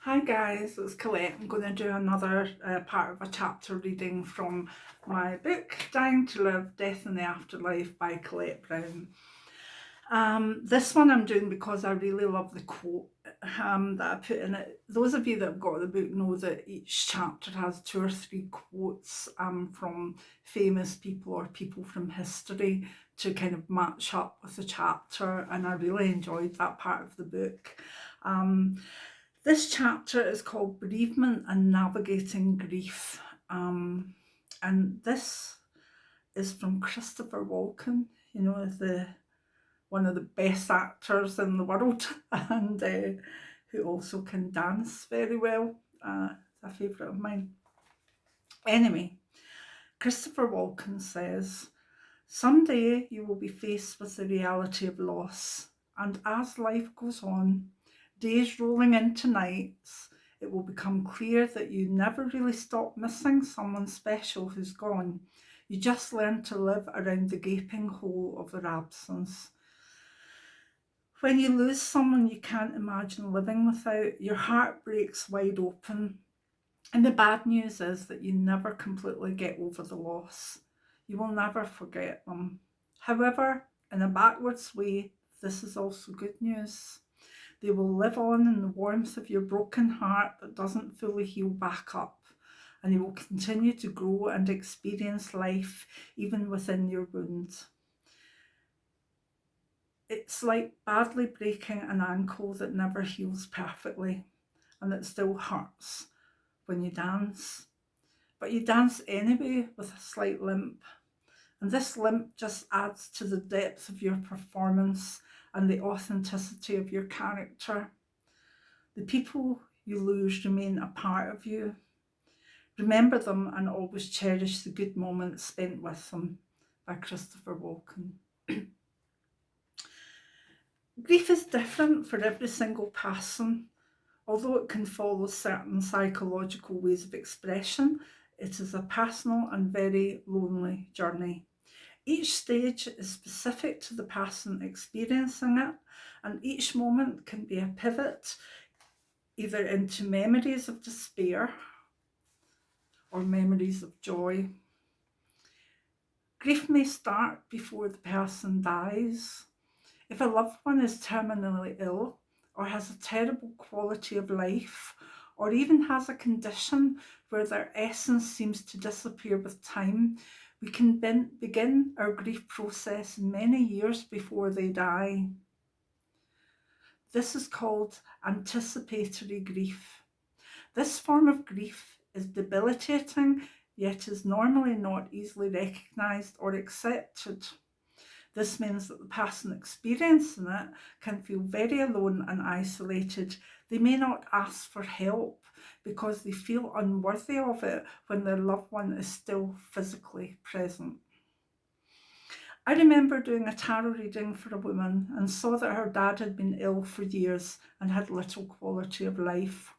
Hi guys, it's Colette. I'm going to do another part of a chapter reading from my book, Dying to Live, Death in the Afterlife by Colette Brown. This one I'm doing because I really love the quote that I put in it. Those of you that have got the book know that each chapter has two or three quotes from famous people or people from history to kind of match up with the chapter, and I really enjoyed that part of the book. This chapter is called Bereavement and Navigating Grief. And this is from Christopher Walken, the one of the best actors in the world, and who also can dance very well. It's a favourite of mine. Anyway, Christopher Walken says, "Someday you will be faced with the reality of loss, and as life goes on, days rolling into nights, it will become clear that you never really stop missing someone special who's gone. You just learn to live around the gaping hole of their absence. When you lose someone you can't imagine living without, your heart breaks wide open. And the bad news is that you never completely get over the loss. You will never forget them. However, in a backwards way, this is also good news. They will live on in the warmth of your broken heart that doesn't fully heal back up, and you will continue to grow and experience life even within your wounds. It's like badly breaking an ankle that never heals perfectly and that still hurts when you dance. But you dance anyway with a slight limp. And this limp just adds to the depth of your performance and the authenticity of your character. The people you lose remain a part of you. Remember them and always cherish the good moments spent with them. By Christopher Walken. Grief is different for every single person. Although it can follow certain psychological ways of expression, it is a personal and very lonely journey. Each stage is specific to the person experiencing it, and each moment can be a pivot either into memories of despair or memories of joy. Grief may start before the person dies. If a loved one is terminally ill or has a terrible quality of life, or even has a condition where their essence seems to disappear with time, we can begin our grief process many years before they die. This is called anticipatory grief. This form of grief is debilitating, yet is normally not easily recognised or accepted. This means that the person experiencing it can feel very alone and isolated. They may not ask for help because they feel unworthy of it when their loved one is still physically present. I remember doing a tarot reading for a woman and saw that her dad had been ill for years and had little quality of life.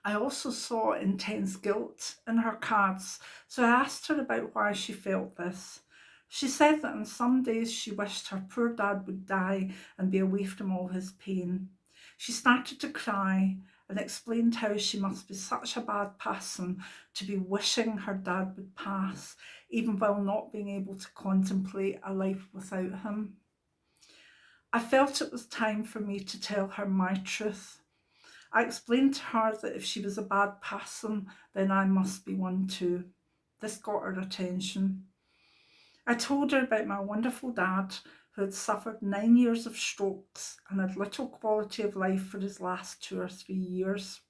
I also saw intense guilt in her cards, so I asked her about why she felt this. She said that on some days she wished her poor dad would die and be away from all his pain. She started to cry and explained how she must be such a bad person to be wishing her dad would pass, even while not being able to contemplate a life without him. I felt it was time for me to tell her my truth. I explained to her that if she was a bad person, then I must be one too. This got her attention. I told her about my wonderful dad who had suffered 9 years of strokes and had little quality of life for his last 2 or 3 years.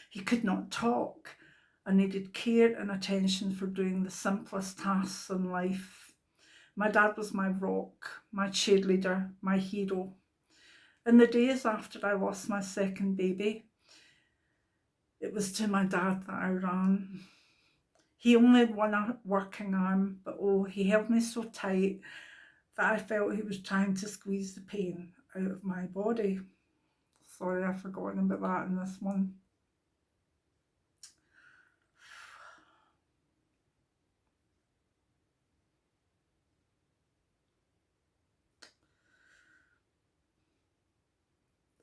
He could not talk and needed care and attention for doing the simplest tasks in life. My dad was my rock, my cheerleader, my hero. In the days after I lost my second baby, it was to my dad that I ran. He only had one working arm, but oh, he held me so tight that I felt he was trying to squeeze the pain out of my body. Sorry, I've forgotten about that in this one.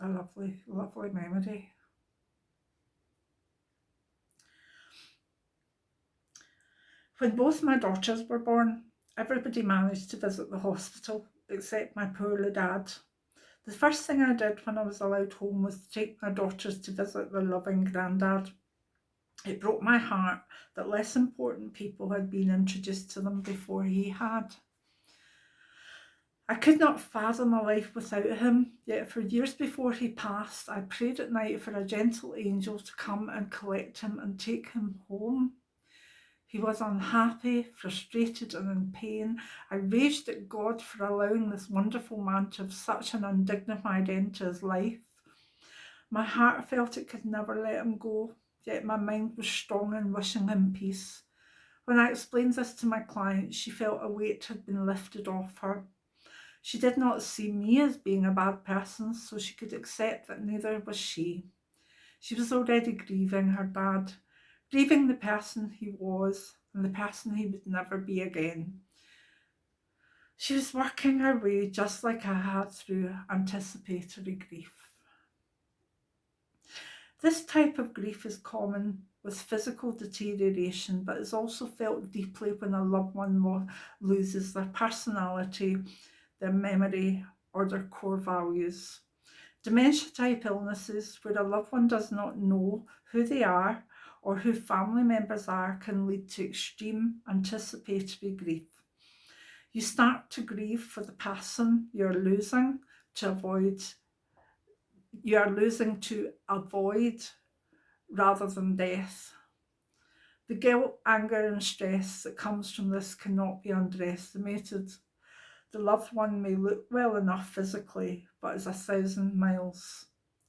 a lovely, lovely memory. When both my daughters were born, everybody managed to visit the hospital except my poor dad. The first thing I did when I was allowed home was to take my daughters to visit their loving granddad. It broke my heart that less important people had been introduced to them before he had. I could not fathom a life without him, yet for years before he passed, I prayed at night for a gentle angel to come and collect him and take him home. He was unhappy, frustrated and in pain. I raged at God for allowing this wonderful man to have such an undignified end to his life. My heart felt it could never let him go, yet my mind was strong in wishing him peace. When I explained this to my client, she felt a weight had been lifted off her. She did not see me as being a bad person, so she could accept that neither was she. She was already grieving her dad, grieving the person he was and the person he would never be again. She was working her way just like I had through anticipatory grief. This type of grief is common with physical deterioration, but is also felt deeply when a loved one loses their personality, their memory, or their core values. Dementia-type illnesses where a loved one does not know who they are or who family members are can lead to extreme anticipatory grief. You start to grieve for the person you are losing to avoid rather than death. The guilt, anger and stress that comes from this cannot be underestimated. The loved one may look well enough physically, but is 1,000 miles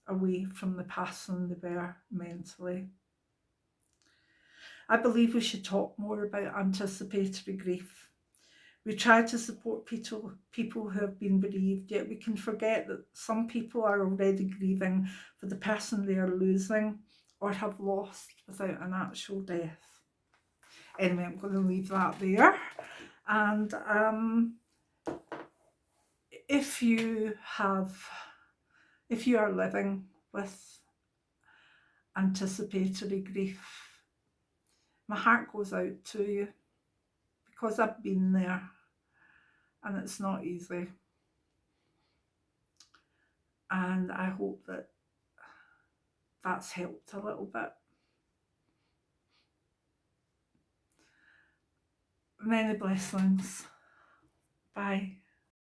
away from the person they were mentally. I believe we should talk more about anticipatory grief. We try to support people who have been bereaved, yet we can forget that some people are already grieving for the person they are losing or have lost without an actual death. Anyway, I'm going to leave that there. And if you are living with anticipatory grief, my heart goes out to you because I've been there and it's not easy. And I hope that that's helped a little bit. Many blessings. Bye.